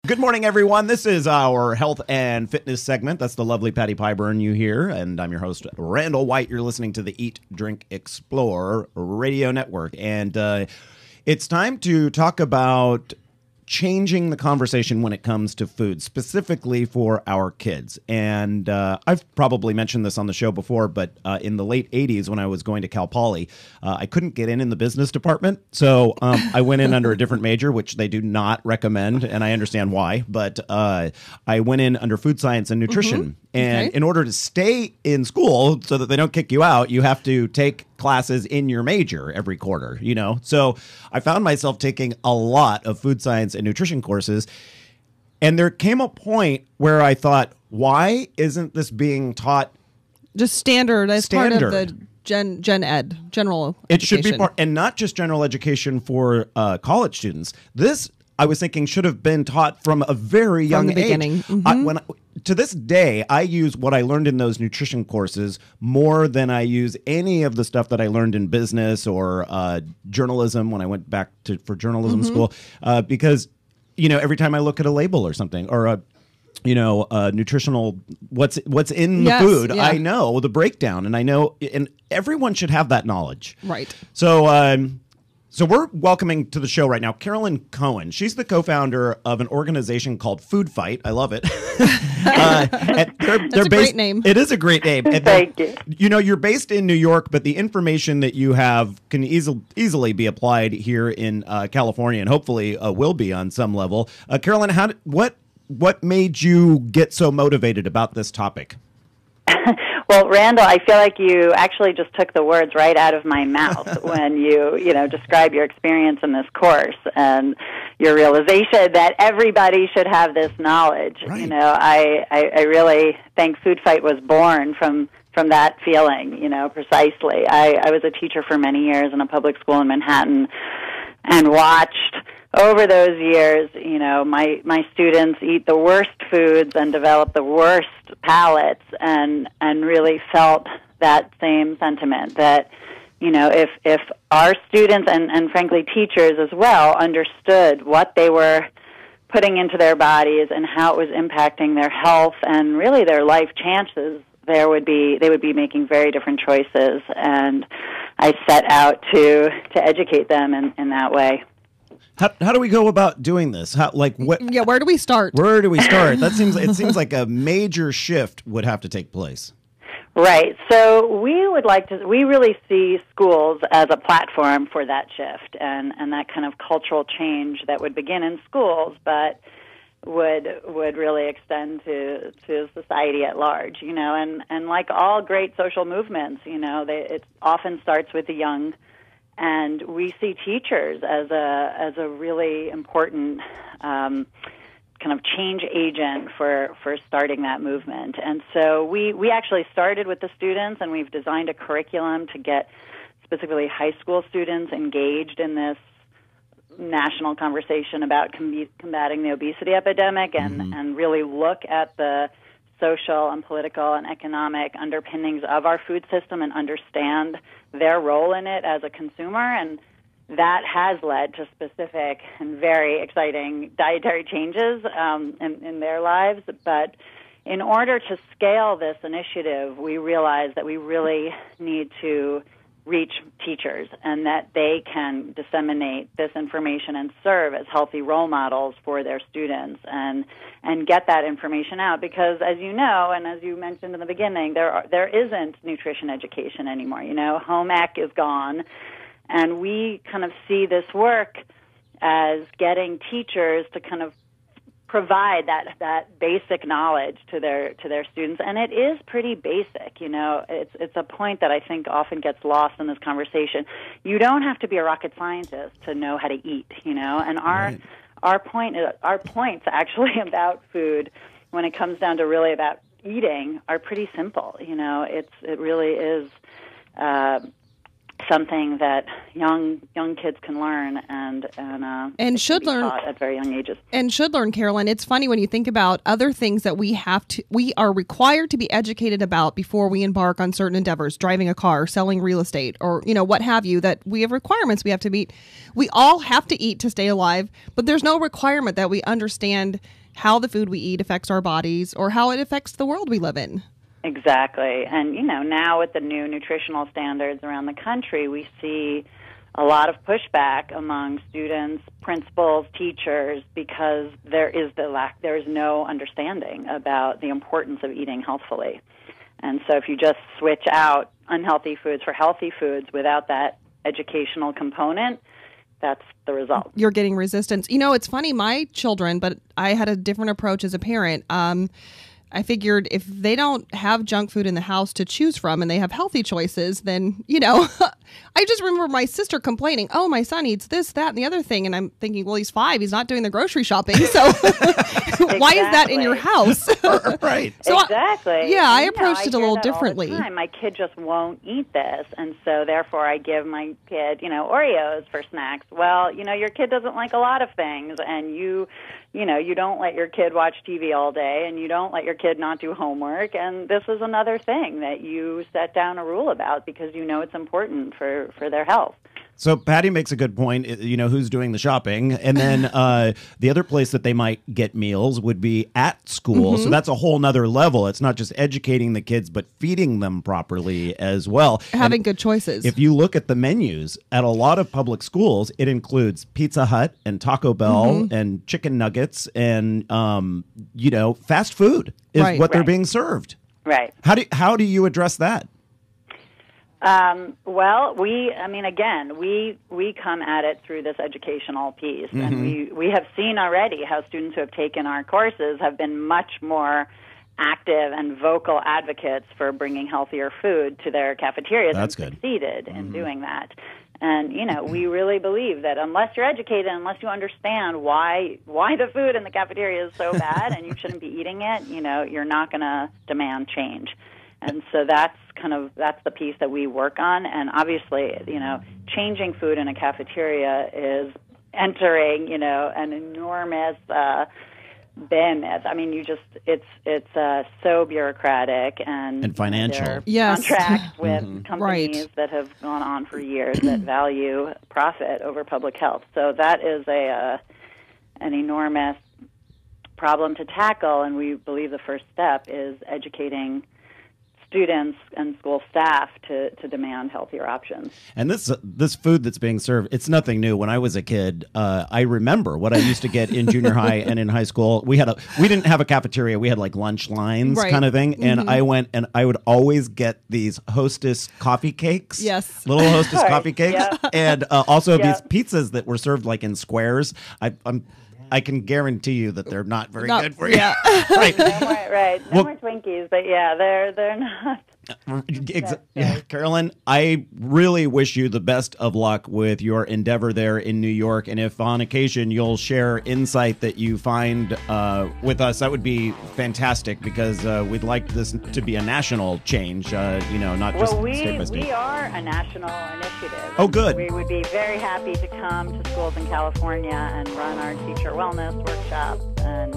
Good morning, everyone. This is our health and fitness segment. That's the lovely Patty Pyburn you hear, and I'm your host, Randall White. You're listening to the Eat, Drink, Explore radio network, and it's time to talk about changing the conversation when it comes to food, specifically for our kids. And I've probably mentioned this on the show before, but in the late 80s when I was going to Cal Poly, I couldn't get in the business department. So I went in under a different major, which they do not recommend, and I understand why. But I went in under food science and nutrition. Mm-hmm. And in order to stay in school so that they don't kick you out, you have to take classes in your major every quarter, you know? So I found myself taking a lot of food science and nutrition courses. And there came a point where I thought, why isn't this being taught just standard as part of the gen ed, general education? It should be part, and not just general education for college students. This, I was thinking, should have been taught from a very young age. Beginning. Mm-hmm. To this day, I use what I learned in those nutrition courses more than I use any of the stuff that I learned in business or journalism when I went back for journalism school. Because, you know, every time I look at a label or something or a nutritional, what's in the food, yeah. I know the breakdown, and I know, and everyone should have that knowledge. Right. So we're welcoming to the show right now Carolyn Cohen. She's the co-founder of an organization called Food Fight. I love it. That's a great name. It is a great name. Thank you. You know, you're based in New York, but the information that you have can easily be applied here in California, and hopefully will be on some level. Carolyn, what made you get so motivated about this topic? Well, Randall, I feel like you actually just took the words right out of my mouth when you describe your experience in this course and your realization that everybody should have this knowledge. Right. You know, I really think Food Fight was born from that feeling, you know, precisely. I was a teacher for many years in a public school in Manhattan and watched over those years, you know, my students eat the worst foods and develop the worst palates, and really felt that same sentiment that, you know, if our students and frankly teachers as well understood what they were putting into their bodies and how it was impacting their health and really their life chances, they would be making very different choices. And I set out to educate them in that way. How do we go about doing this? Where do we start? Where do we start? It seems like a major shift would have to take place. Right. So we really see schools as a platform for that shift and that kind of cultural change that would begin in schools, but would really extend to society at large, you know, and like all great social movements, you know, it often starts with the young. And we see teachers as a really important kind of change agent for starting that movement. And so we actually started with the students, and we've designed a curriculum to get specifically high school students engaged in this national conversation about combating the obesity epidemic and really look at the social and political and economic underpinnings of our food system and understand their role in it as a consumer. And that has led to specific and very exciting dietary changes in their lives. But in order to scale this initiative, we realized that we really need to reach teachers and that they can disseminate this information and serve as healthy role models for their students and get that information out, because as you know, and as you mentioned in the beginning, there isn't nutrition education anymore. You know, home ec is gone, and we kind of see this work as getting teachers to kind of provide that basic knowledge to their students, and it is pretty basic. You know, it's a point that I think often gets lost in this conversation. You don't have to be a rocket scientist to know how to eat. You know, and our points actually about food, when it comes down to really about eating, are pretty simple. You know, it really is something that young kids can learn and should learn at very young ages. And should learn, Carolyn. It's funny when you think about other things that we are required to be educated about before we embark on certain endeavors, driving a car, selling real estate, or what have you, that we have requirements we have to meet. We all have to eat to stay alive, but there's no requirement that we understand how the food we eat affects our bodies or how it affects the world we live in. Exactly. And, now with the new nutritional standards around the country, we see a lot of pushback among students, principals, teachers, because there is no understanding about the importance of eating healthfully. And so if you just switch out unhealthy foods for healthy foods without that educational component, that's the result. You're getting resistance. It's funny, my children, but I had a different approach as a parent. I figured if they don't have junk food in the house to choose from and they have healthy choices, then, I just remember my sister complaining, oh, my son eats this, that, and the other thing. And I'm thinking, well, he's 5. He's not doing the grocery shopping. So why is that in your house? Right. So exactly. I approached it a little differently. All the time. My kid just won't eat this. And so therefore I give my kid, Oreos for snacks. Well, your kid doesn't like a lot of things. And you don't let your kid watch TV all day, and you don't let your kid not do homework. And this is another thing that you set down a rule about because it's important for their health. So Patty makes a good point, who's doing the shopping. And then the other place that they might get meals would be at school. Mm-hmm. So that's a whole nother level. It's not just educating the kids, but feeding them properly as well. Having good choices. If you look at the menus at a lot of public schools, it includes Pizza Hut and Taco Bell and chicken nuggets and, fast food is what they're being served. Right. How do you address that? Well, we come at it through this educational piece, and we have seen already how students who have taken our courses have been much more active and vocal advocates for bringing healthier food to their cafeterias. That's and good. Succeeded in doing that. And, we really believe that unless you're educated, unless you understand why the food in the cafeteria is so bad and you shouldn't be eating it, you're not going to demand change. And so that's the piece that we work on. And obviously, changing food in a cafeteria is entering, an enormous bin. I mean, it's so bureaucratic and financial. Contracts with companies that have gone on for years that value profit over public health. So that is an enormous problem to tackle. And we believe the first step is educating students and school staff to demand healthier options. And this food that's being served, it's nothing new. When I was a kid, I remember what I used to get in junior high and in high school. We didn't have a cafeteria. We had like lunch lines kind of thing. And I went and I would always get these Hostess coffee cakes. Yes. Little Hostess coffee cakes. Yeah. And also these pizzas that were served like in squares. I can guarantee you that they're not very good for you. Yeah. Right. No more Twinkies, but they're not. Yeah, Carolyn, I really wish you the best of luck with your endeavor there in New York. And if on occasion you'll share insight that you find with us, that would be fantastic because we'd like this to be a national change, not just state by state. We are a national initiative. Oh, good. We would be very happy to come to schools in California and run our teacher wellness workshops and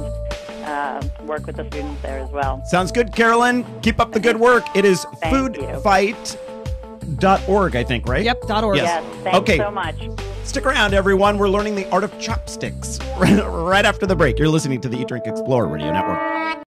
work with the students there as well. Sounds good, Carolyn. Keep up the good work. It is foodfight.org, I think, right? Yep, .org. Yes, thanks so much. Stick around, everyone. We're learning the art of chopsticks right after the break. You're listening to the Eat, Drink, Explore Radio Network.